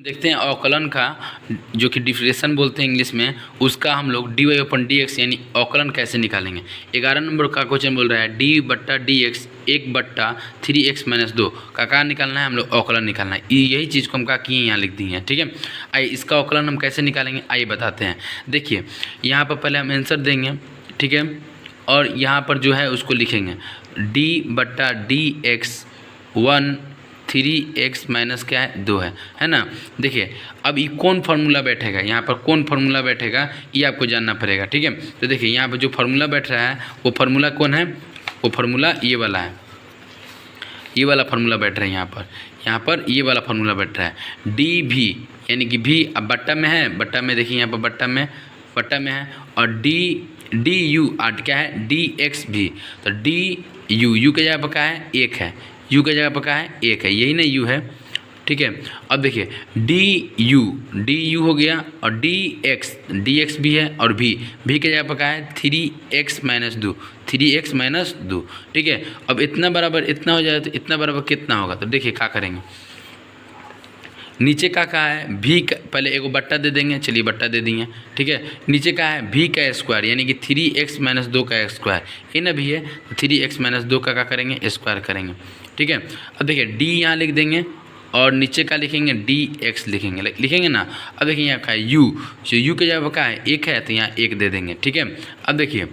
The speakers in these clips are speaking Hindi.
देखते हैं अवकलन का जो कि डिफरेंशिएशन बोलते हैं इंग्लिश में, उसका हम लोग dy अपन dx यानी अवकलन कैसे निकालेंगे। 11 नंबर का क्वेश्चन बोल रहा है d बट्टा डी एक्स 1/3x-2 का निकालना है, हम लोग अवकलन निकालना है। यही चीज़ को हम क्या किए यहाँ लिख दिए हैं, ठीक है। आइए इसका अवकलन हम कैसे निकालेंगे आइए बताते हैं। देखिए यहाँ पर पहले हम आंसर देंगे, ठीक है, और यहाँ पर जो है उसको लिखेंगे d बट्टा डी एक्स 3x माइनस क्या है 2 है ना। देखिए अब ये कौन फार्मूला बैठेगा, यहाँ पर कौन फार्मूला बैठेगा ये आपको जानना पड़ेगा, ठीक है। तो देखिए यहाँ पर जो फार्मूला बैठ रहा है वो फार्मूला कौन है, वो फार्मूला ये वाला है, ये वाला फार्मूला बैठ रहा है यहाँ पर ये वाला फार्मूला बैठ रहा है डी भी, यानी कि भी अब बट्टा में है, बट्टा में देखिए यहाँ पर बट्टा में है, और डी यू आठ क्या है डी एक्स भी, तो डी यू के जगह पर क्या है 1 है, यू के जगह पर क्या है 1 है, यही ना यू है, ठीक है। अब देखिए डी यू हो गया, और डी एक्स भी है, और भी के जगह पर क्या है 3x माइनस 2, ठीक है। अब इतना बराबर इतना हो जाए तो इतना बराबर कितना होगा, तो देखिए क्या करेंगे, नीचे का है भी पहले एगो बट्टा दे देंगे, चलिए बट्टा दे दिए, ठीक है। नीचे का है भी का स्क्वायर यानी कि 3x माइनस 2 का स्क्वायर, ये ना भी है तो 3x माइनस 2 का क्या करेंगे स्क्वायर करेंगे, ठीक है। अब देखिए डी यहाँ लिख देंगे और नीचे का लिखेंगे डी एक्स लिखेंगे ना। अब देखिए यहाँ का है यू के जगह का है 1 है तो यहाँ 1 दे देंगे, ठीक है। अब देखिए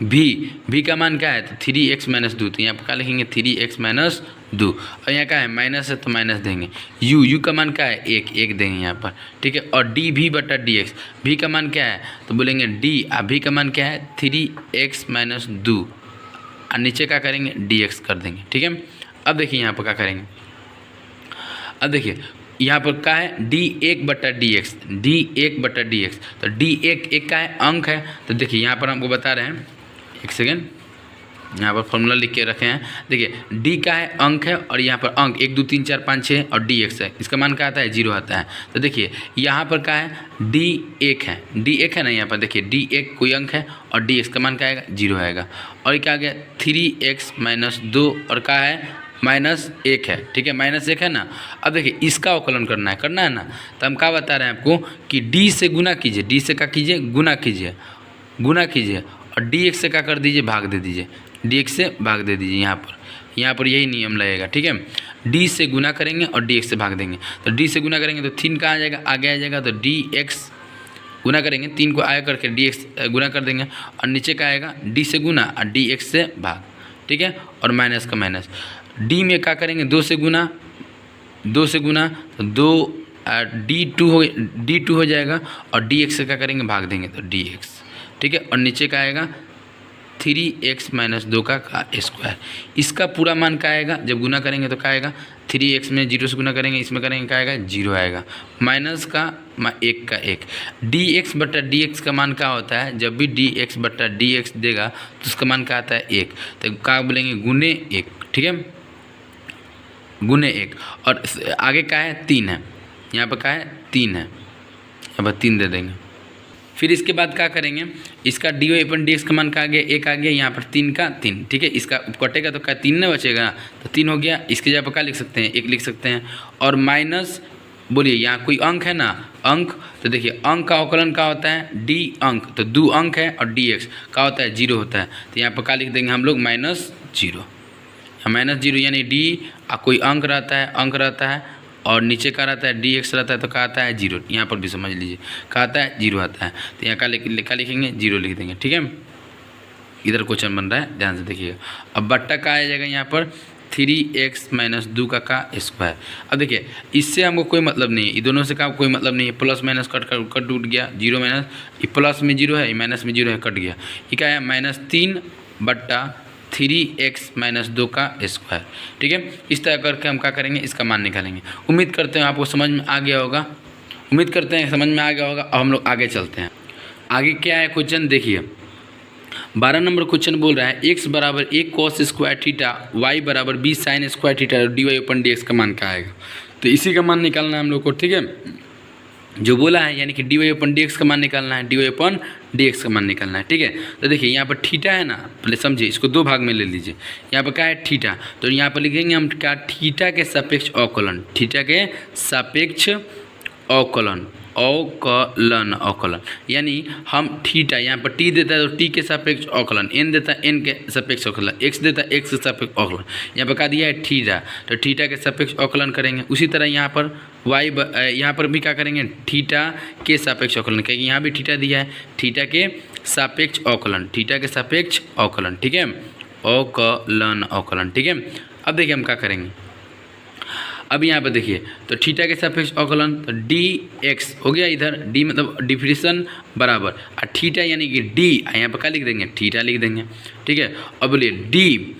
भी का मान क्या है तो 3x माइनस 2, तो यहाँ पर क्या लिखेंगे 3x माइनस 2, और यहाँ का है माइनस है तो माइनस देंगे, यू का मान क्या है 1 देंगे यहाँ पर, ठीक है। और डी भी बटा डी एक्स, भी का मान क्या है तो बोलेंगे डी, भी का मान क्या है 3x माइनस 2, और नीचे क्या करेंगे dx कर देंगे, ठीक है। अब देखिए यहाँ पर क्या करेंगे, अब देखिए यहाँ पर क्या है d1 बटा डी एक्स, तो d1 एक का है अंक है, तो देखिए यहाँ पर हमको बता रहे हैं, एक सेकेंड यहाँ पर फॉर्मूला लिख के रखे हैं। देखिए d का है अंक है, और यहाँ पर अंक 1 2 3 4 5 6 और dx है, इसका मान क्या आता है 0 आता है। तो देखिए यहाँ पर क्या है d1 है ना, यहाँ पर देखिए d1 कोई अंक है और dx का मान क्या आएगा 0 आएगा, और ये क्या आ गया 3x माइनस 2 और क्या है -1 है, ठीक है, -1 है ना। अब देखिए इसका अवकलन करना है ना, तो हम क्या बता रहे हैं आपको कि d से गुना कीजिए, d से क्या कीजिए गुना कीजिए, और dx से क्या कर दीजिए भाग दे दीजिए, dx से भाग दे दीजिए, यहाँ पर यही नियम लगेगा, ठीक है। d से गुना करेंगे और dx से भाग देंगे, तो d से गुना करेंगे तो 3 कहाँ आ जाएगा आगे आ जाएगा, तो dx गुना करेंगे 3 को आगे करके dx गुना कर देंगे, और नीचे का आएगा d से गुना और dx से भाग, ठीक है, और माइनस का माइनस, d में क्या करेंगे 2 से गुना तो 2 d2 हो जाएगा, और dx से क्या करेंगे भाग देंगे तो dx, ठीक है, और नीचे का आएगा 3x माइनस 2 का स्क्वायर। इसका पूरा मान क्या आएगा जब गुना करेंगे तो क्या आएगा 3x में 0 से गुना करेंगे, इसमें करेंगे क्या आएगा 0 आएगा, माइनस का 1 का 1, dx बटा dx का मान क्या होता है, जब भी dx बटा dx देगा तो उसका मान क्या आता है 1, तो क्या बोलेंगे गुने 1, ठीक है, गुने 1, और आगे क्या है 3 है, यहाँ पर क्या है 3 है, यहाँ पर 3 दे देंगे। फिर इसके बाद क्या करेंगे, इसका dy अपन dx का मान क्या आ गया 1 आ गया, यहाँ पर 3 का 3, ठीक है, इसका कटेगा तो क्या 3 नहीं बचेगा, तो 3 हो गया, इसके जगह पर क्या लिख सकते हैं 1 लिख सकते हैं, और माइनस बोलिए यहाँ कोई अंक है ना अंक, तो देखिए अंक का अवकलन क्या होता है d अंक, तो 2 अंक है और dx क्या होता है 0 होता है, तो यहाँ पर क्या लिख देंगे हम लोग -0 यानी d कोई अंक रहता है और नीचे का रहता है dx रहता है, तो क्या आता है 0, यहाँ पर भी समझ लीजिए क्या आता है 0 आता है, तो यहाँ का लिखेंगे 0 लिख देंगे, ठीक है। इधर क्वेश्चन बन रहा है ध्यान से देखिएगा। अब बट्टा का आ जाएगा यहाँ पर 3x माइनस 2 का स्क्वायर। अब देखिए इससे हमको कोई मतलब नहीं है, ये दोनों से का कोई मतलब नहीं है, प्लस माइनस कट उठ गया, 0 माइनस, ये प्लस में 0 है, ये माइनस में 0 है, कट गया, ये क्या है -3 बट्टा 3x माइनस 2 का स्क्वायर, ठीक है। इस तरह करके हम क्या करेंगे इसका मान निकालेंगे। उम्मीद करते हैं आपको समझ में आ गया होगा, अब हम लोग आगे चलते हैं। आगे क्या है क्वेश्चन देखिए, 12 नंबर क्वेश्चन बोल रहा है x बराबर 1 cos स्क्वायर थीटा, y बराबर 20 साइन स्क्वायर थीटा, dy अपन dx का मान क्या आएगा, तो इसी का मान निकालना है हम लोग को, ठीक है। जो बोला है यानी कि डी वाई अपन डी एक्स का मान निकालना है, डी वाई अपन डी एक्स का मान निकालना है, ठीक है। तो देखिए यहाँ पर थीटा है ना, पहले समझिए, इसको दो भाग में ले लीजिए। यहाँ पर क्या है, थीटा, तो यहाँ पर लिखेंगे हम क्या, थीटा के सापेक्ष अवकलन, थीटा के सापेक्ष अवकलन, अवकलन यानी हम थीटा, यहाँ पर टी देता है तो टी के सापेक्ष अवकलन, एन देता है एन के सापेक्ष अवकलन, एक्स देता है एक्स के सापेक्ष अवकलन, यहाँ पर क्या दिया है थीटा, तो थीटा के सापेक्ष अवकलन करेंगे। उसी तरह यहाँ पर वाई, यहाँ पर भी क्या करेंगे, थीटा के सापेक्ष अवकलन, क्योंकि यहाँ भी थीटा दिया है, थीटा के सापेक्ष अवकलन, थीटा के सापेक्ष अवकलन, ठीक है, अवकलन, ठीक है। अब देखिए हम क्या करेंगे, अब यहाँ पर देखिए, तो थीटा के सापेक्ष अवकलन, तो डी एक्स हो गया, इधर डी मतलब डिफरेंशिएशन बराबर, और थीटा यानी कि डी, यहाँ पर क्या लिख देंगे, थीटा लिख देंगे, ठीक है। अब बोलिए डी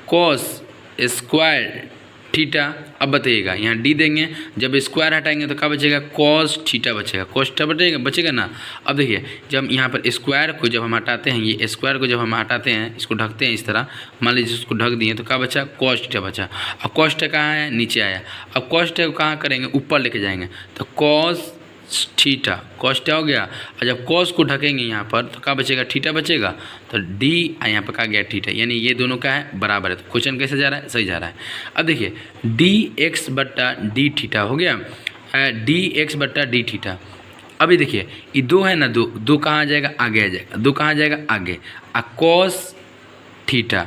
कॉस स्क्वायर थीटा, अब बताइएगा, यहाँ डी देंगे, जब स्क्वायर हटाएंगे तो क्या बचेगा, कॉस थीटा बचेगा, कॉस थीटा बचेगा ना। अब देखिए जब यहाँ पर स्क्वायर को जब हम हटाते हैं, ये स्क्वायर को जब हम हटाते हैं, इसको ढकते हैं इस तरह, मान लीजिए इसको ढक दिए, तो क्या बचा, कॉस थीटा बचा। अब कॉस थीटा कहाँ है, नीचे आया, अब कॉस थीटा को कहाँ करेंगे, ऊपर लेके जाएंगे, तो कॉस थीटा, कॉस थीटा हो गया, और जब कॉस को ढकेंगे यहाँ पर तो क्या बचेगा, थीटा बचेगा, तो डी यहाँ पर क्या गया, थीटा, यानी ये दोनों का है बराबर है। तो क्वेश्चन कैसे जा रहा है, सही जा रहा है। अब देखिए डी एक्स बट्टा डी थीटा हो गया, डी एक्स बट्टा डी थीटा। अभी देखिए ये दो है ना, दो कहाँ आ जाएगा, आगे आ जाएगा, दो कहाँ आ जाएगा, आगे, कॉस थीटा,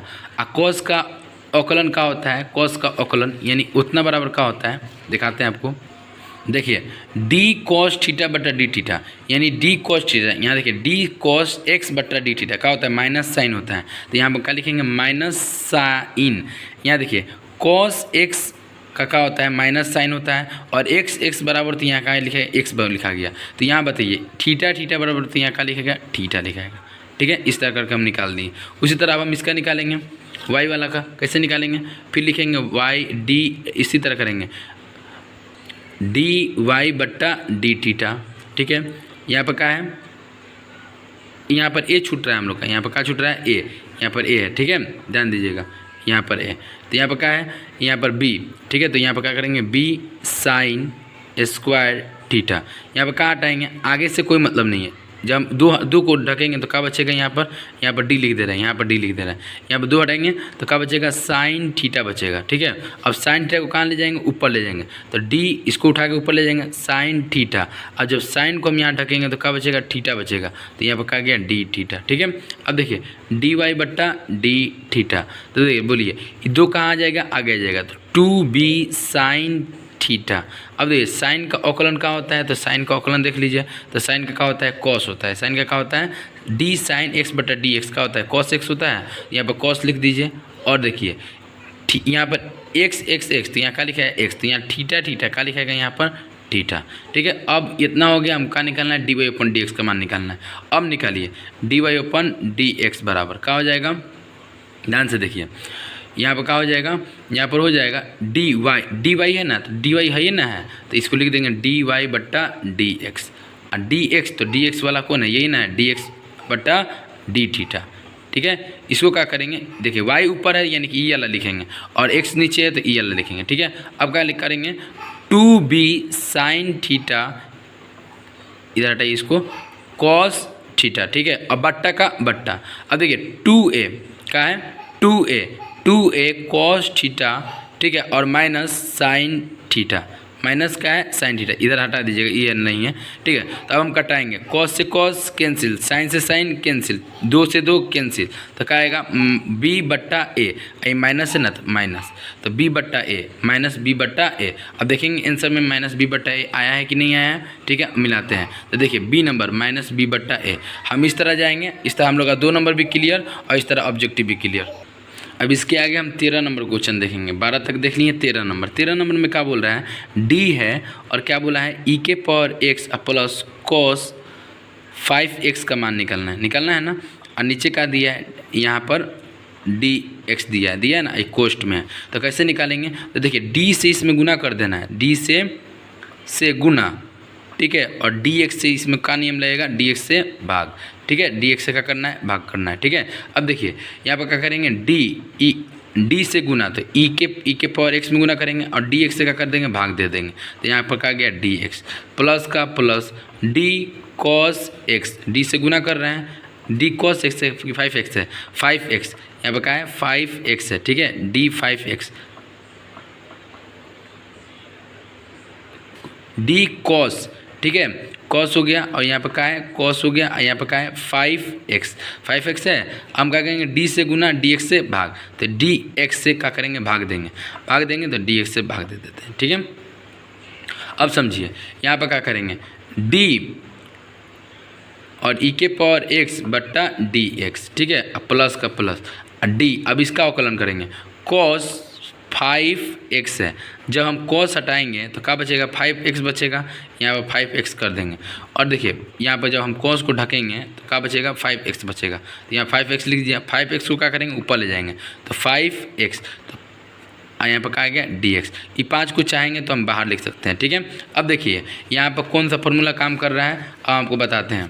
कॉस का अवकलन क्या होता है, कॉस का अवकलन यानी उतना बराबर क्या होता है, दिखाते हैं आपको। देखिए डी कॉस थीटा बटा डी थीटा, यानी डी कॉस थीटा, यहाँ देखिए डी कॉस एक्स बटा डी थीटा क्या होता है, माइनस साइन होता है, तो यहाँ पर क्या लिखेंगे, माइनस साइन। यहाँ देखिए कॉस एक्स का क्या होता है, माइनस साइन होता है, और एक्स बराबर, तो यहाँ क्या लिखा है, एक्स लिखा गया, तो यहाँ बताइए थीटा बराबर, तो यहाँ क्या लिखेगा, थीटा लिखाएगा, ठीक है। इस तरह करके हम निकाल दिए। उसी तरह अब हम इसका निकालेंगे, वाई वाला का कैसे निकालेंगे, फिर लिखेंगे वाई डी, इसी तरह करेंगे डी वाई बट्टा डी थीटा, ठीक है। यहाँ पर क्या है, यहाँ पर ए छूट रहा है हम लोग का, यहाँ पर क्या छूट रहा है, ए, यहाँ पर ए है, ठीक है, ध्यान दीजिएगा, यहाँ पर ए, तो यहाँ पर क्या है, यहाँ पर बी, ठीक है, तो यहाँ पर क्या करेंगे, बी साइन स्क्वायर थीटा, यहाँ पर क्या हटाएंगे, आगे से कोई मतलब नहीं है, जब हम दो को ढकेंगे तो क्या बचेगा, यहाँ पर डी लिख दे रहे हैं, यहाँ पर डी लिख दे रहे हैं, यहाँ पर दो हटाएंगे तो क्या बचेगा, साइन थीटा बचेगा, ठीक है। अब साइन थीटा को कहाँ ले जाएंगे, ऊपर ले जाएंगे, तो डी इसको उठा के ऊपर ले जाएंगे, साइन थीटा, और जब साइन को हम यहाँ ढकेंगे तो क्या बचेगा, थीटा बचेगा, तो यहाँ पर क्या गया, डी थीटा, ठीक है। अब देखिए डी वाई बट्टा डी थीटा, तो देखिए बोलिए ये दो कहाँ आ जाएगा, आगे आ जाएगा, तो टू बी साइन थीटा। अब देखिए साइन का अवकलन क्या होता है, तो साइन का अवकलन देख लीजिए, तो साइन का क्या होता है, कॉस होता है, साइन का क्या होता है, डी साइन एक्स बटा डी एक्स का होता है, कॉस एक्स होता है, यहाँ पर कॉस लिख दीजिए, और देखिए यहाँ पर एक्स एक्स एक्स, तो यहाँ क्या लिखा है, एक्स, तो यहाँ थीटा थीटा क्या लिखा है, यहाँ पर थीटा, ठीक है। अब इतना हो गया, हम क्या निकालना है, डी वाई अपन डी एक्स का मान निकालना है। अब निकालिए डी वाई अपन डी एक्स बराबर क्या हो जाएगा, ध्यान से देखिए, यहाँ पर क्या हो जाएगा, यहाँ पर हो जाएगा डी वाई है ना, तो डी वाई है ना, है तो इसको लिख देंगे डी वाई बट्टा डी एक्स, और डी एक्स, तो डी एक्स वाला कौन है, यही ना है, डी एक्स बट्टा डी थीटा, ठीक है। इसको क्या करेंगे, देखिए वाई ऊपर है यानी कि ई वाला लिखेंगे, और एक्स नीचे है तो ई वाला लिखेंगे, ठीक है। अब क्या करेंगे, टू बी साइन थीटा, इधर हटाइए इसको, कॉस थीटा, ठीक है, अब बट्टा का बट्टा, अब देखिए टू ए क्या है, टू ए कॉस थीटा, ठीक है, और माइनस साइन थीटा, माइनस क्या है, साइन थीटा, इधर हटा दीजिएगा, ये नहीं है, ठीक है। तो अब हम कटाएंगे, कॉस से कॉस कैंसिल, साइन से साइन कैंसिल, दो से दो कैंसिल, तो क्या आएगा, बी बट्टा ए, माइनस है ना, तो माइनस, तो बी बट्टा ए माइनस बी बट्टा ए। अब देखेंगे आंसर में माइनस बी बट्टा ए आया है कि नहीं आया है, ठीक है, मिलाते हैं, तो देखिए बी नंबर माइनस बी बट्टा ए, हम इस तरह जाएंगे, इस तरह हम लोग का 2 नंबर भी क्लियर, और इस तरह ऑब्जेक्टिव भी क्लियर। अब इसके आगे हम 13 नंबर क्वेश्चन देखेंगे, 12 तक देख लिए, 13 नंबर में क्या बोल रहा है, डी है, और क्या बोला है, ई के power x plus cos 5x का मान निकालना है ना, और नीचे का दिया है, यहाँ पर डी एक्स दिया है ना, एक कोष्ट में है, तो कैसे निकालेंगे, तो देखिए डी से इसमें गुना कर देना है, डी से गुना, ठीक है, और डी एक्स से इसमें का नियम लगेगा, डी एक्स से भाग, ठीक है, डी एक्स से क्या करना है, भाग करना है, ठीक है। अब देखिए यहाँ पर क्या करेंगे, डी से गुना, तो ई के पावर एक्स में गुना करेंगे और डी एक्स से क्या कर देंगे, भाग दे देंगे। तो यहाँ पर क्या गया डी एक्स प्लस का plus D cos x, D से गुना कर रहे हैं, डी कॉस एक्स है 5x है, 5x यहाँ पर क्या है 5x है, ठीक है, डी 5x डी कॉस, ठीक है, कॉस हो गया और यहाँ पर क्या है कॉस हो गया और यहाँ पर क्या है 5x है। हम क्या करेंगे डी से गुना डी एक्स से भाग, तो डी एक्स से क्या करेंगे भाग देंगे तो डी एक्स से भाग दे देते हैं, ठीक है। अब समझिए यहाँ पर क्या करेंगे डी और ई के पावर एक्स बट्टा डी एक्स, ठीक है, अब प्लस का प्लस डी, अब इसका अवकलन करेंगे कॉस 5x है, जब हम cos हटाएंगे तो क्या बचेगा 5x बचेगा, यहाँ पर 5x कर देंगे और देखिए यहाँ पर जब हम cos को ढकेंगे तो क्या बचेगा 5x बचेगा, तो यहाँ 5x लिख दिया, 5x को क्या करेंगे ऊपर ले जाएंगे तो 5x, तो यहाँ पर क्या आ गया dx, ये 5 को चाहेंगे तो हम बाहर लिख सकते हैं, ठीक है। अब देखिए यहाँ पर कौन सा फॉर्मूला काम कर रहा है अब आपको बताते हैं,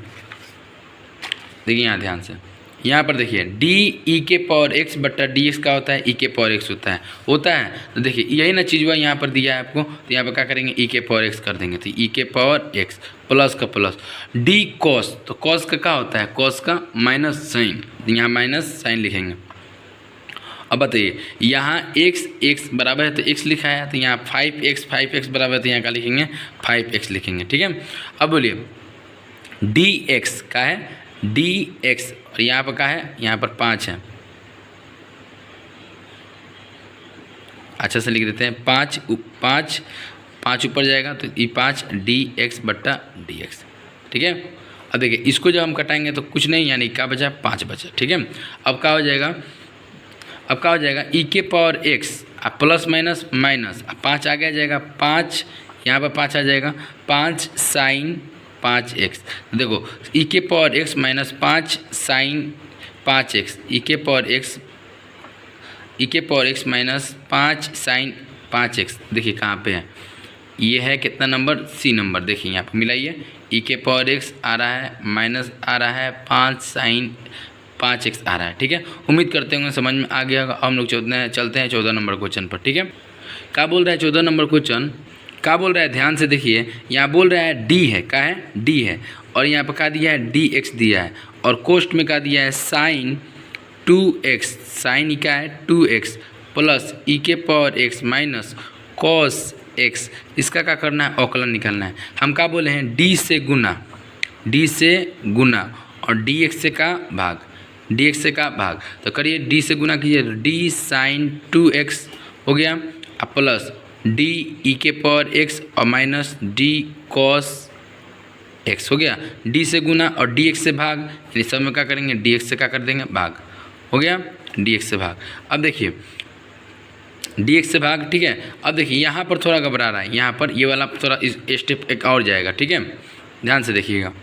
देखिए यहाँ ध्यान से, यहाँ पर देखिए डी ई के पावर एक्स बट्टा डी एक्स का होता है ई के पावर एक्स होता है। तो देखिए यही ना चीज़ हुआ यहाँ पर दिया है आपको, तो यहाँ पर क्या करेंगे ई के पावर एक्स कर देंगे, तो ई के पावर एक्स प्लस का प्लस डी कॉस, तो कॉस का क्या होता है कॉस का माइनस साइन, यहाँ माइनस साइन लिखेंगे। अब बताइए यहाँ x बराबर है तो x लिखा है, तो यहाँ 5x बराबर है तो यहाँ क्या लिखेंगे 5x लिखेंगे, ठीक है। अब बोलिए dx का है dx और यहाँ पर क्या है यहाँ पर 5 है, अच्छा से लिख देते हैं 5 ऊपर जाएगा तो ये 5 dx बट्टा dx, ठीक है। अब देखिए इसको जब हम कटाएंगे तो कुछ नहीं यानी क्या बचा 5 बचा, ठीक है। अब क्या हो जाएगा ई के power x plus minus minus 5 आगे आ जाएगा 5, यहाँ पर 5 आ जाएगा 5 साइन 5x, देखो ई के power x minus 5 sine 5x, e के power x minus 5 sine 5x, देखिए कहाँ पे है ये है कितना नंबर सी नंबर, देखिए यहाँ पे मिलाइए ई के पावर x आ रहा है माइनस आ रहा है 5 साइन 5x आ रहा है, ठीक है। उम्मीद करते होंगे समझ में आ गया। अब हम लोग चलते हैं 14 नंबर क्वेश्चन पर, ठीक है। क्या बोल रहा है 14 नंबर क्वेश्चन, क्या बोल रहा है ध्यान से देखिए, यहाँ बोल रहा है डी है, क्या है डी है और यहाँ पर क्या दिया है dx दिया है और कोष्ट में क्या दिया है साइन 2x, साइन क्या है 2x प्लस ई के power x minus cos x, इसका क्या करना है अवकलन निकालना है। हम क्या बोले हैं d से गुना और dx से का भाग, तो करिए d से गुना कीजिए तो d साइन 2x हो गया अब प्लस डी ई के पावर एक्स और माइनस डी कॉस एक्स हो गया, डी से गुना और डी एक्स से भाग, यानी सब में क्या करेंगे डी एक्स से क्या कर देंगे भाग, हो गया डी एक्स से भाग। अब देखिए डी एक्स से भाग, ठीक है। अब देखिए यहाँ पर थोड़ा घबरा रहा है, यहाँ पर ये वाला थोड़ा स्टेप एक और जाएगा, ठीक है, ध्यान से देखिएगा।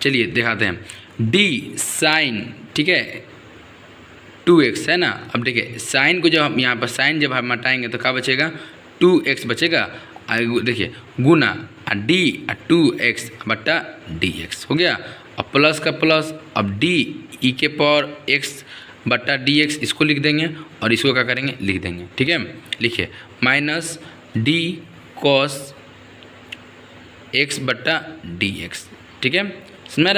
चलिए दिखाते हैं डी साइन, ठीक है 2x है ना। अब देखिए साइन को जब हम यहाँ पर साइन जब हम हटाएंगे तो क्या बचेगा 2x बचेगा, देखिए गुना डी 2x बट्टा dx हो गया, अब प्लस का प्लस अब डी ई के पावर x बट्टा dx इसको लिख देंगे और इसको क्या करेंगे लिख देंगे, ठीक है। लिखिए माइनस डी कॉस x बट्टा dx, ठीक है। समझ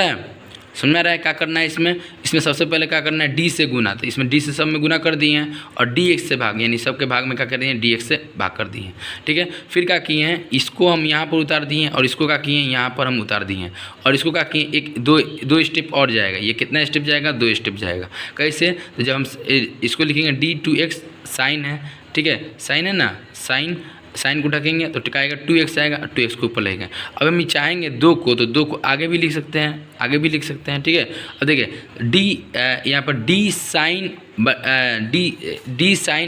में आ रहा है क्या करना है इसमें सबसे पहले क्या करना है डी से गुना, तो इसमें डी से सब में गुना कर दिए हैं और डी एक्स से भाग, यानी सबके भाग में क्या कर दिए हैं डी एक्स से भाग कर दिए हैं, ठीक है। फिर क्या किए हैं इसको हम यहाँ पर उतार दिए हैं और इसको क्या किए हैं यहाँ पर हम उतार दिए हैं और इसको क्या किए एक दो स्टेप और जाएगा, ये कितना स्टेप जाएगा 2 स्टेप जाएगा। कैसे, तो जब हम इसको लिखेंगे d2x साइन है, ठीक है, साइन है ना, साइन को ढकेंगे तो टिकाएगा 2x आएगा और 2x को ऊपर लगेगा। अब हम चाहेंगे 2 को तो 2 को आगे भी लिख सकते हैं, ठीक है। अब देखिए डी यहाँ पर डी साइन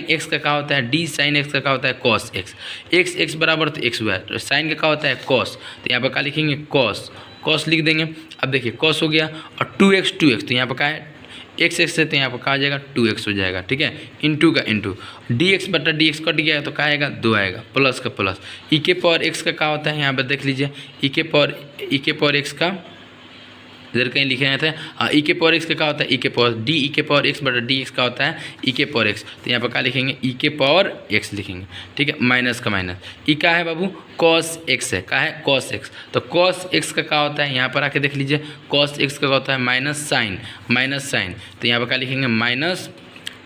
x का क्या होता है, डी साइन x का क्या होता है कॉस x बराबर तो x हुआ है, तो साइन का क्या होता है कॉस, तो यहाँ पर क्या लिखेंगे कॉस लिख देंगे। अब देखिए कॉस हो गया और 2x तो यहाँ पर क्या है x है तो यहाँ पर कहा जाएगा 2x हो जाएगा, ठीक है, इंटू का इंटू dx बटा dx कट गया तो क्या आएगा 2 आएगा, प्लस का प्लस ई के पावर x का क्या होता है यहाँ पर देख लीजिए ई के पावर x का इधर कहीं लिखे गए थे। हाँ, ई के पावर एक्स का क्या होता है, ई के पावर डी, ई के पावर एक्स बटा डी एक्स का होता है ई के पावर एक्स। तो यहाँ पर क्या लिखेंगे, ई के पावर एक्स लिखेंगे, ठीक है, माइनस का माइनस। ई का है बाबू, कॉस एक्स है, का है कॉस एक्स। तो कॉस एक्स का क्या होता है, यहाँ पर आके देख लीजिए, कॉस एक्स का होता है माइनस साइन, माइनस साइन। तो यहाँ पर क्या लिखेंगे, माइनस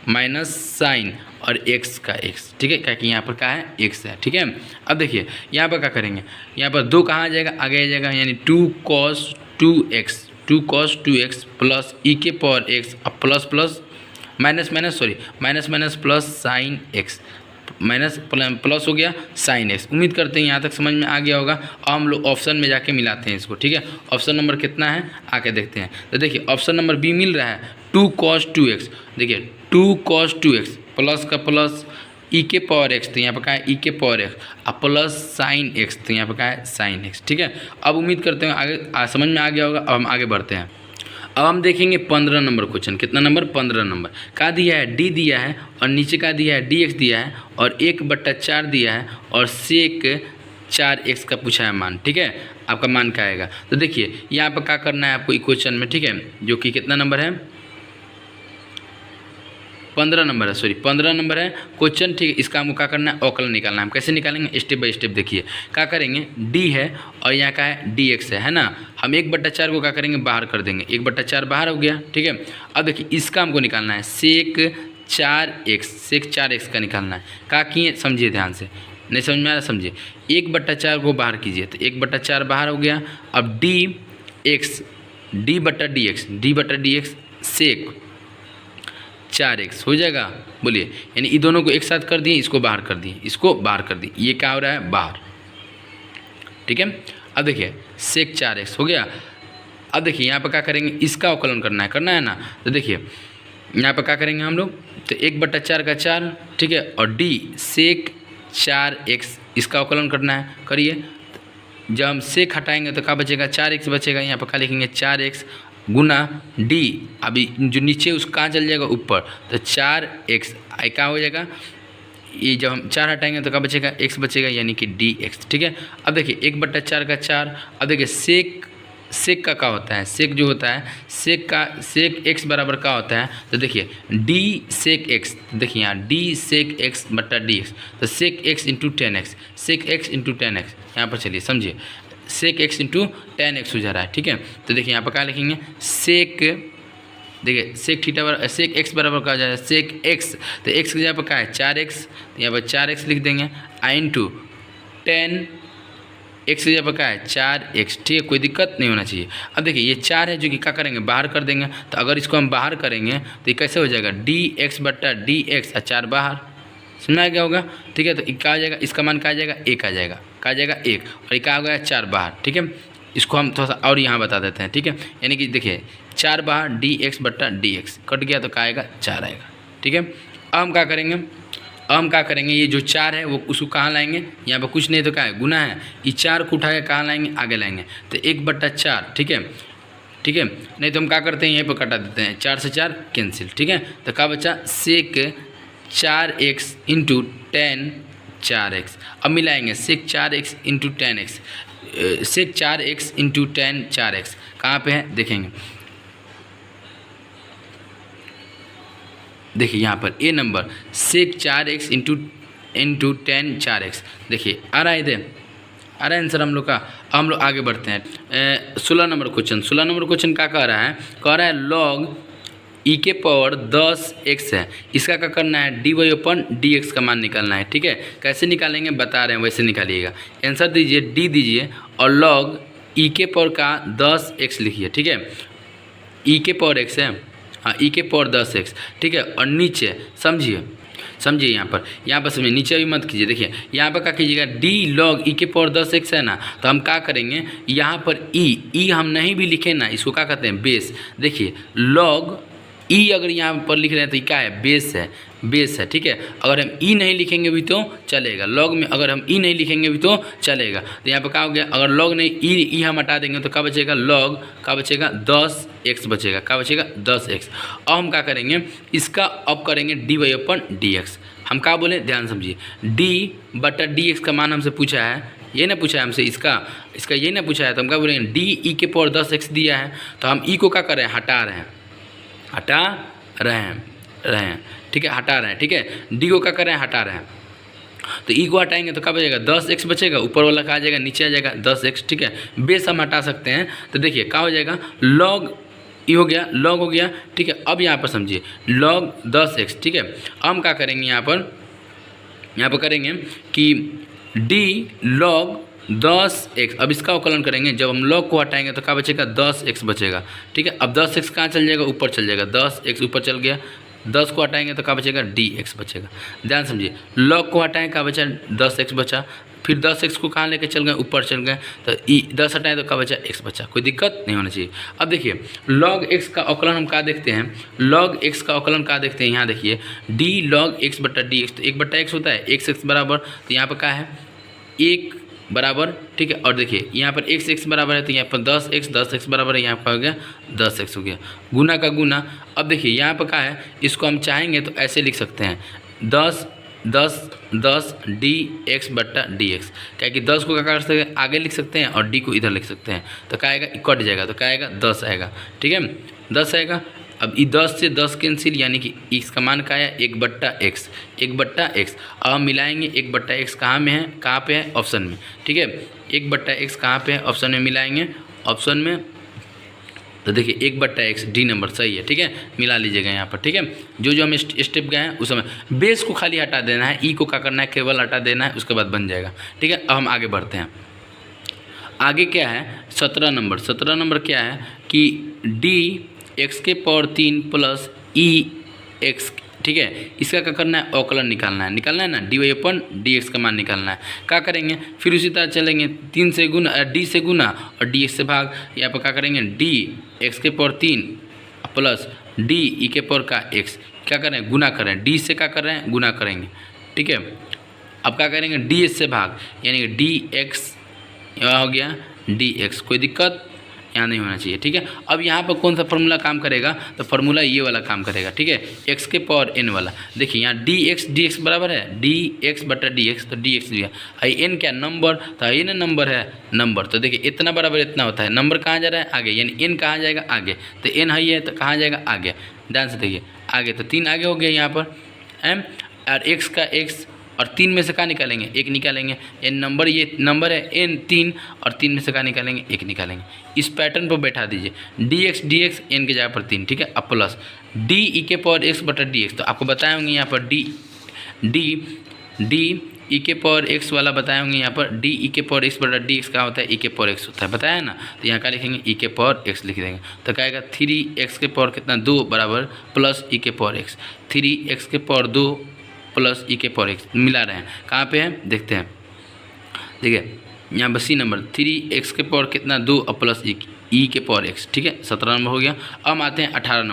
माइनस साइन और एक्स का एक्स, ठीक है, क्या कि यहाँ पर क्या है, एक्स है, ठीक है। अब देखिए यहाँ पर क्या करेंगे, यहाँ पर 2 कहाँ आ जाएगा, आगे आ जाएगा, यानी 2 cos 2x, 2 cos 2x plus ई के पावर एक्स, अब plus plus minus minus, sorry minus minus plus sine x, minus plus हो गया साइन एक्स। उम्मीद करते हैं यहाँ तक समझ में आ गया होगा। अब हम लोग ऑप्शन में जाके मिलाते हैं इसको, ठीक है। ऑप्शन नंबर कितना है आके देखते हैं। तो देखिए ऑप्शन नंबर बी मिल रहा है 2 cos 2x, देखिए 2 cos 2x प्लस का प्लस ई के पावर एक्स, तो यहाँ पर क्या है ई के पावर एक्स, अब प्लस साइन एक्स, तो यहाँ पर क्या है साइन एक्स, ठीक है। अब उम्मीद करते हैं आगे समझ में आ गया होगा। अब हम आगे बढ़ते हैं। अब हम देखेंगे 15 नंबर क्वेश्चन, कितना नंबर, 15 नंबर का दिया है, डी दिया है और नीचे का दिया है डी एक्स दिया है और 1/4 दिया है और सेक 4x का पूछा है मान, ठीक है। आपका मान क्या आएगा, तो देखिए यहाँ पर क्या करना है आपको इक्वेशन में, ठीक है, जो कि कितना नंबर है, 15 नंबर है, सॉरी 15 नंबर है क्वेश्चन, ठीक है। इसका हमको क्या करना है, अवकलन निकालना है। हम कैसे निकालेंगे, स्टेप बाय स्टेप देखिए। क्या करेंगे, डी है और यहाँ का है डी एक्स है ना, हम 1/4 को क्या करेंगे, बाहर कर देंगे, 1/4 बाहर हो गया, ठीक है। अब देखिए इसका हमको निकालना है सेक 4x, सेक 4x का निकालना है। क्या किए समझिए ध्यान से, नहीं समझ में आ रहा समझिए, 1/4 को बाहर कीजिए, तो 1/4 बाहर हो गया। अब डी एक्स, डी बटा डी एक्स सेक 4x हो जाएगा, बोलिए, यानी ये दोनों को एक साथ कर दिए, इसको बाहर कर दिए, इसको बाहर कर दिए, ये क्या हो रहा है, बाहर, ठीक है। अब देखिए सेक 4x हो गया। अब देखिए यहाँ पर क्या करेंगे, इसका अवकलन करना है ना। तो देखिए यहाँ पर क्या करेंगे हम लोग, तो 1/4 का 4, ठीक है, और डी सेक 4x इसका अवकलन करना है, करिए। जब हम सेक हटाएंगे तो क्या बचेगा, 4x बचेगा। यहाँ पर क्या लिखेंगे, 4x गुना डी, अभी जो नीचे उसका कहाँ चल जाएगा, ऊपर, तो 4x क्या हो जाएगा, ये जब हम 4 हटाएंगे तो क्या बचेगा, x बचेगा, यानी कि dx, ठीक है। अब देखिए 1/4 का 4, अब देखिए सेक का क्या होता है, सेक जो होता है, सेक x बराबर क्या होता है, तो देखिए d सेक x, देखिए यहाँ d सेक x बटा dx, तो सेक x इंटू 10x, सेक x इंटू 10x, यहाँ पर चलिए समझिए, सेक x इंटू 10x हो जा रहा है, ठीक है। तो देखिए यहाँ पर क्या लिखेंगे, सेक, देखिए सेक थीटा बराबर सेक x बराबर क्या हो जाएगा, सेक x, तो x की जगह पर क्या है 4x, तो यहाँ पर 4x लिख देंगे, आई इंटू 10 x की जगह पर क्या है 4x, ठीक है, कोई दिक्कत नहीं होना चाहिए। अब देखिए ये 4 है जो कि क्या करेंगे, बाहर कर देंगे, तो अगर इसको हम बाहर करेंगे तो ये कैसे हो जाएगा, dx बटा dx, और 4 बाहर, समझ आ गया होगा, ठीक है। तो क्या आ जाएगा, इसका मान क्या आ जाएगा, 1 आ जाएगा, क्या आ जाएगा 1, और ये क्या हो गया 4 बाहर, ठीक है। इसको हम थोड़ा सा और यहाँ बता देते हैं, ठीक है, यानी कि देखिए 4 बाहर dx बटा dx कट गया, तो क्या आएगा 4 आएगा, ठीक है। अब हम क्या करेंगे, ये जो 4 है वो उसको कहाँ लाएंगे, यहाँ पर कुछ नहीं तो क्या है, गुना है, ये 4 को उठा के कहाँ लाएंगे, आगे लाएंगे, तो 1/4, ठीक है, ठीक है। नहीं तो हम क्या करते हैं, यहीं पर कटा देते हैं, 4 से 4 कैंसिल, ठीक है। तो क्या बचा, सेक 4x इंटू 10 4x, अब मिलाएंगे सेक 4x इंटू 10x, सेक 4x इंटू 10 4x कहाँ पे है देखेंगे, देखिए यहाँ पर ए नंबर सेक 4x इंटू 10 4x, देखिए आ रहा है इधर, आ रहा है आंसर हम लोग का। अब हम लोग आगे बढ़ते हैं। 16 नंबर क्वेश्चन क्या कह रहा है, लॉग ई के पावर 10x है, इसका क्या करना है, dy अपन dx का मान निकालना है, ठीक है। कैसे निकालेंगे बता रहे हैं, वैसे निकालिएगा, आंसर दीजिए d दीजिए और लॉग ई के पावर का 10x लिखिए, ठीक है, ई के पावर x है, हाँ ई के पावर 10x, ठीक है। और नीचे समझिए यहाँ पर समझिए, नीचे भी मत कीजिए, देखिए यहाँ पर क्या कीजिएगा, d log e के पावर 10x है ना, तो हम क्या करेंगे, यहाँ पर e हम नहीं भी लिखें ना, इसको क्या कहते हैं, बेस, देखिए log ई अगर यहाँ पर लिख रहे हैं तो क्या है, बेस है, ठीक है। अगर हम ई नहीं लिखेंगे भी तो चलेगा, लॉग में अगर हम ई नहीं लिखेंगे भी तो चलेगा, तो यहाँ पर क्या हो गया, अगर लॉग नहीं ई हम हटा देंगे तो क्या बचेगा, लॉग का बचेगा 10x बचेगा, क्या बचेगा 10x। अब हम क्या करेंगे, इसका अब करेंगे dy अपन dx, हम क्या बोले ध्यान समझिए, d बटा dx का मान हमसे पूछा है, ये ना पूछा है हमसे, इसका ये ना पूछा है, तो हम क्या बोलेंगे डी ई के पावर 10x दिया है, तो हम ई को क्या कर रहे हैं, हटा रहे हैं, ठीक है, हटा रहे हैं, ठीक है। डी को क्या कर रहे हैं, हटा रहे हैं, तो ई को हटाएंगे तो क्या बचेगा, 10x बचेगा, ऊपर वाला कहा जाएगा, नीचे आ जाएगा 10x, ठीक है। बेस हम हटा सकते हैं, तो देखिए क्या हो जाएगा, log ई हो गया, log हो गया, ठीक है। अब यहाँ पर समझिए log 10x, ठीक है। हम क्या करेंगे यहाँ पर करेंगे कि d log 10x, अब इसका अवकलन करेंगे, जब हम log को हटाएंगे तो क्या बचेगा, 10x बचेगा, ठीक है। अब 10x कहाँ चल जाएगा, ऊपर चल जाएगा, 10x ऊपर चल गया, 10 को हटाएंगे तो क्या बचेगा, dx बचेगा। ध्यान समझिए, log को हटाएं क्या बचा, 10x बचा, फिर 10x को कहाँ लेके चल गए, ऊपर चल गए, तो 10 हटाएं तो क्या बचा, x बचा, कोई दिक्कत नहीं होना चाहिए। अब देखिए log x का अवकलन हम क्या देखते हैं, log x का अवकलन क्या देखते हैं, यहाँ देखिए d log x बटा dx, तो 1/x होता है, x बराबर, तो यहाँ पर क्या है 1 बराबर, ठीक है। और देखिए यहाँ पर x बराबर है, तो यहाँ पर 10x बराबर है, यहाँ पर हो गया 10x हो गया, गुना का गुना। अब देखिए यहाँ पर क्या है, इसको हम चाहेंगे तो ऐसे लिख सकते हैं 10 dx बटा dx, क्या कि 10 को क्या कर सकते हैं, आगे लिख सकते हैं, और d को इधर लिख सकते हैं, तो क्या आएगा, कट जाएगा, तो क्या आएगा, 10 आएगा, ठीक है, 10 आएगा। अब ये 10 से 10 कैंसिल, यानी कि इसका मान क्या है, 1/x। अब हम मिलाएंगे 1/x कहाँ में है, कहाँ पे है, ऑप्शन में, ठीक है। 1/x कहाँ पे है, ऑप्शन में मिलाएंगे, ऑप्शन में, तो देखिए 1/x डी नंबर सही है, ठीक है, मिला लीजिएगा यहाँ पर, ठीक है। जो हम स्टेप गए हैं उस समय बेस को खाली हटा देना है, ई को क्या करना है, केवल हटा देना है, उसके बाद बन जाएगा, ठीक है। अब हम आगे बढ़ते हैं, आगे क्या है 17 नंबर क्या है कि डी x के पावर 3 प्लस ई एक्स, ठीक है। इसका क्या करना है, अवकलन निकालना है ना, dy/dx का मान निकालना है। क्या करेंगे, फिर उसी तरह चलेंगे, 3 से गुना, d से गुना और dx से भाग, यहाँ पर क्या करेंगे, d x के पावर 3 प्लस d e के पावर का x, क्या करें, गुना करें, d से क्या कर रहे हैं, गुना करेंगे, ठीक है। अब क्या करेंगे, ds से भाग, यानी कि dx यहाँ हो गया dx, कोई दिक्कत यहाँ नहीं होना चाहिए, ठीक है। अब यहाँ पर कौन सा फार्मूला काम करेगा, तो फार्मूला ये वाला काम करेगा, ठीक है, x के पावर n वाला। देखिए यहाँ dx बराबर है dx बटा dx, तो dx दिया, n क्या नंबर, तो n नंबर है, तो देखिए इतना बराबर इतना होता है, नंबर कहाँ जा रहा है, आगे, यानी n कहाँ जाएगा, आगे, तो n है तो कहाँ जाएगा, आगे। ध्यान से देखिए आगे, तो 3 आगे हो गया यहाँ पर m, और x का x, और 3 में से क्या निकालेंगे, 1 निकालेंगे, ये नंबर है n 3, और 3 में से क्या निकालेंगे, 1 निकालेंगे। इस पैटर्न पर बैठा दीजिए dx n के जगह पर 3, ठीक है। अब प्लस d e के पावर x बटा dx, तो आपको बताए होंगे यहाँ पर d e के पावर x वाला बताए होंगे, यहाँ पर d e के पावर x बटा dx का होता है, e के पावर x होता है, बताया ना, तो यहाँ क्या लिखेंगे, e के पावर x लिख देंगे, तो क्या आएगा 3x के पावर कितना 2 बराबर प्लस e के पावर x, 3x के पावर 2 प्लस ई के पावर x मिला रहे हैं, कहाँ पे है देखते हैं, देखिए यहाँ पर सी नंबर 3x के पावर कितना 2 और प्लस ई के पावर x, ठीक है। 17 नंबर हो गया। अब आते हैं 18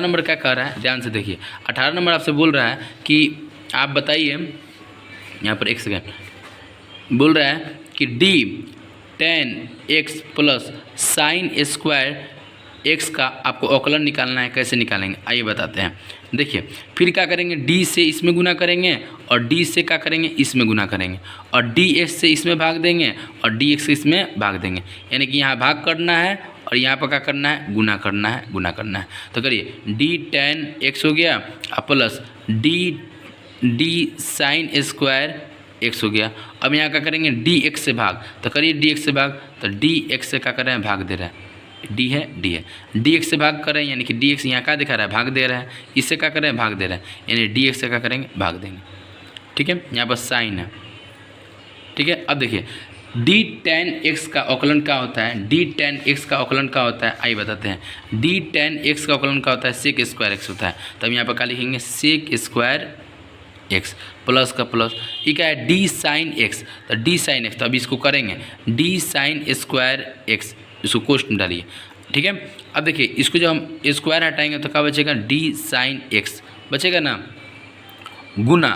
नंबर क्या कह रहा है, ध्यान से देखिए। 18 नंबर आपसे बोल रहा है कि आप बताइए, यहाँ पर एक सेकेंड, बोल रहा है कि d tan x plus sine square x का आपको अवकलन निकालना है, कैसे निकालेंगे आइए बताते हैं। देखिए फिर क्या करेंगे, d से इसमें गुना करेंगे, और d से क्या करेंगे, इसमें गुना करेंगे, और dx से इसमें भाग देंगे, और dx से इसमें भाग देंगे, यानी कि यहाँ भाग करना है और यहाँ पर क्या करना है, गुना करना है। तो करिए d tan x हो गया plus d sine square x हो गया। अब यहाँ क्या करेंगे, dx से भाग, तो करिए dx से भाग, तो dx से क्या कर रहे हैं, भाग दे रहे हैं, d है dx से भाग कर रहे हैं, यानी कि dx यहाँ क्या दिखा रहा है, भाग दे रहा है, इससे क्या कर रहे हैं, भाग दे रहे हैं, यानी dx से क्या करेंगे, भाग देंगे, ठीक है। यहाँ पर साइन है, ठीक है। अब देखिए d tan x का अवकलन क्या होता है, d tan x का अवकलन क्या होता है आइए बताते हैं। d tan x का अवकलन क्या होता है, sec स्क्वायर x होता है, तो हम यहाँ पर क्या लिखेंगे, sec स्क्वायर x प्लस का प्लस, ये क्या है, d साइन x, तो d साइन x, तो अभी इसको करेंगे d साइन स्क्वायर x, इसको कोष्ट में डालिए, ठीक है। अब देखिए इसको जब हम स्क्वायर हटाएंगे तो क्या बचेगा, d साइन x बचेगा ना, गुना।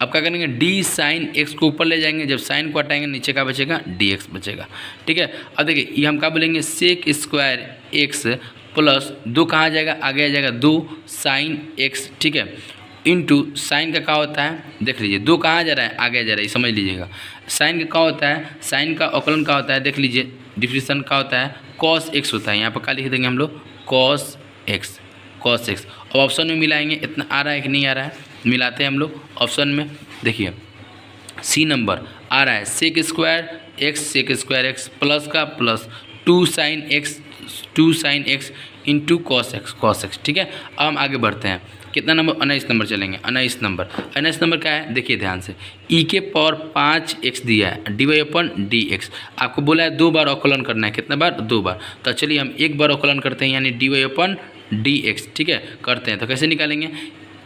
अब क्या करेंगे, d साइन x को ऊपर ले जाएंगे, जब साइन को हटाएंगे नीचे का बचेगा, dx बचेगा, ठीक है। अब देखिए ये हम क्या बोलेंगे, सेक स्क्वायर x प्लस 2 कहाँ जाएगा, आगे आ जाएगा 2 साइन x, ठीक है। इंटू साइन का क्या होता है, देख लीजिए 2 कहाँ जा रहा है, आगे जा रहा है, समझ लीजिएगा। साइन का क्या होता है, साइन का अवकलन क्या होता है, देख लीजिए डिफरेंशिएशन क्या होता है, कॉस एक्स होता है। यहाँ पर क्या लिख देंगे हम लोग, कॉस एक्स, कॉस एक्स। अब ऑप्शन में मिलाएंगे, इतना आ रहा है कि नहीं आ रहा है, मिलाते हैं हम लोग ऑप्शन में। देखिए सी नंबर आ रहा है सेक स्क्वायर एक्स प्लस का plus 2 sine x into cos x, ठीक है। अब हम आगे बढ़ते हैं, कितना नंबर, 19 नंबर चलेंगे। 19 नंबर क्या है, देखिए ध्यान से, ई के पावर 5x दिया है, dy अपन dx। आपको बोला है 2 बार अवकलन करना है, कितना बार, 2 बार। तो चलिए हम 1 बार अवकलन करते हैं, यानी dy अपन dx, ठीक है, करते हैं। तो कैसे निकालेंगे,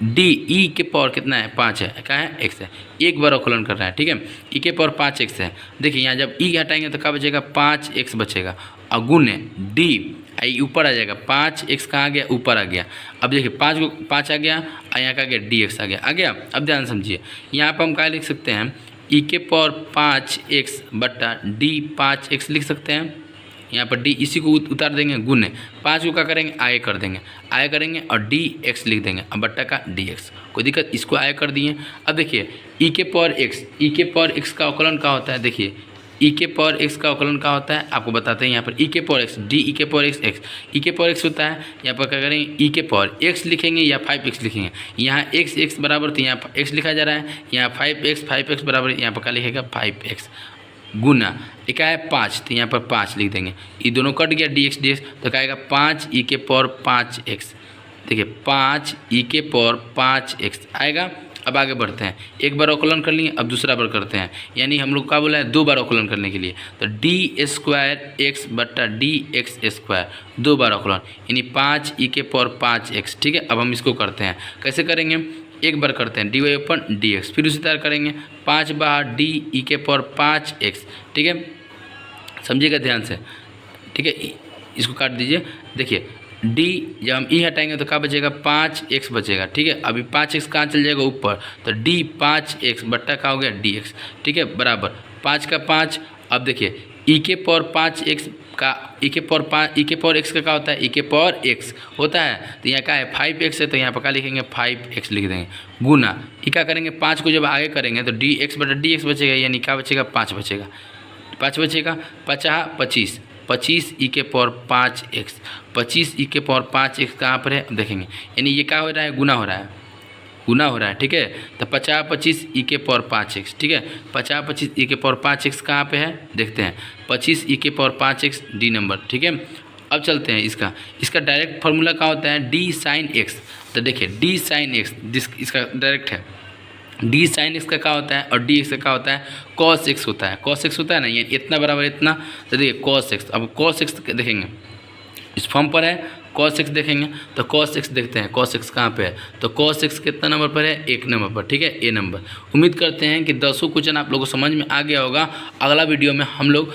डी ई के पावर कितना है, 5 है, क्या है, x है, 1 बार अवकलन कर रहा है, ठीक है। ई के पावर 5x है, देखिए यहाँ जब ई हटाएंगे तो क्या बचेगा, 5x बचेगा, और गुण है डी, आई ऊपर आ जाएगा, 5x कहाँ आ गया, ऊपर आ गया। अब देखिए 5 आ गया, और यहाँ का आ गया dx आ गया। अब ध्यान समझिए, यहाँ पर हम क्या लिख सकते हैं, ई के पावर 5x बट्टा डी 5x लिख सकते हैं। यहाँ पर डी इसी को उतार देंगे, गुण है 5 को क्या करेंगे, आगे कर देंगे, आगे करेंगे और डी एक्स लिख देंगे, अब बट्टा का डी एक्स, कोई दिक्कत, इसको आगे कर दिए। अब देखिए ई के पावर एक्स का अवकलन क्या होता है, देखिए ई के पावर एक्स का अवकलन क्या होता है, आपको बताते हैं। यहाँ पर ई के पावर एक्स, डी ई के पावर एक्स, ई के पावर एक्स होता है, यहाँ पर क्या करेंगे, ई के पावर एक्स लिखेंगे या 5x लिखेंगे। यहाँ x बराबर, तो यहाँ x लिखा जा रहा है, यहाँ 5x बराबर, यहाँ पर क्या लिखेगा, 5x गुना क्या है 5, तो यहाँ पर 5 लिख देंगे, ये दोनों कट गया dx, तो क्या आएगा 5 ई के पावर 5x, देखिए 5 ई के पावर 5x आएगा। अब आगे बढ़ते हैं, 1 बार अवकलन कर लिए, अब दूसरा बार करते हैं, यानी हम लोग का बोला है 2 बार अवकलन करने के लिए, तो डी स्क्वायर एक्स बट्टा डी एक्स स्क्वायर, 2 बार अवकलन, यानी 5 ई के पावर 5x, ठीक है। अब हम इसको करते हैं, कैसे करेंगे, 1 बार करते हैं डी वाई अपन डी एक्स, फिर उसी तरह करेंगे 5 बार डी ई के पावर 5x, ठीक है, समझिएगा ध्यान से, ठीक है। इसको काट दीजिए, देखिए डी जब हम ई हटाएंगे तो क्या बचेगा, 5x बचेगा, ठीक है। अभी 5x कहाँ चल जाएगा, ऊपर, तो डी 5x बट्टा का हो गया dx, ठीक है, बराबर 5 का 5। अब देखिए ई के पावर 5x का, ई के पावर x का क्या होता है, ई के पावर x होता है, तो यहाँ क्या है 5x है, तो यहाँ पर क्या लिखेंगे, 5x लिख देंगे, गुना ई क्या करेंगे, 5 को जब आगे करेंगे तो dx बटा dx बचेगा, यानी क्या बचेगा, 5 बचेगा, 50 25 ई के पावर 5x, 25 ई के पावर 5x कहाँ पर है, देखेंगे, यानी ये क्या हो रहा है, गुना हो रहा है, ठीक है। तो 50 ई के पावर 5x, ठीक है, 50 ई के पावर 5x कहाँ पे है, देखते हैं, 25 ई के पावर 5x डी नंबर, ठीक है। अब चलते हैं इसका डायरेक्ट फार्मूला क्या होता है, डी साइन एक्स। तो देखिए डी साइन एक्स इसका डायरेक्ट है, डी साइन एक्स का क्या होता है, और डी एक्स का क्या होता है, कॉस एक्स होता है ना, ये इतना बराबर इतना, तो देखिए कॉस एक्स। अब कॉस एक्स देखेंगे, इस फॉर्म पर है, कॉस एक्स देखेंगे, तो कॉस एक्स देखते हैं, कॉस एक्स कहाँ पे है, तो कॉस एक्स कितना नंबर पर है, 1 नंबर पर, ठीक है, ए नंबर। उम्मीद करते हैं कि 10 क्वेश्चन आप लोगों को समझ में आ गया होगा। अगला वीडियो में हम लोग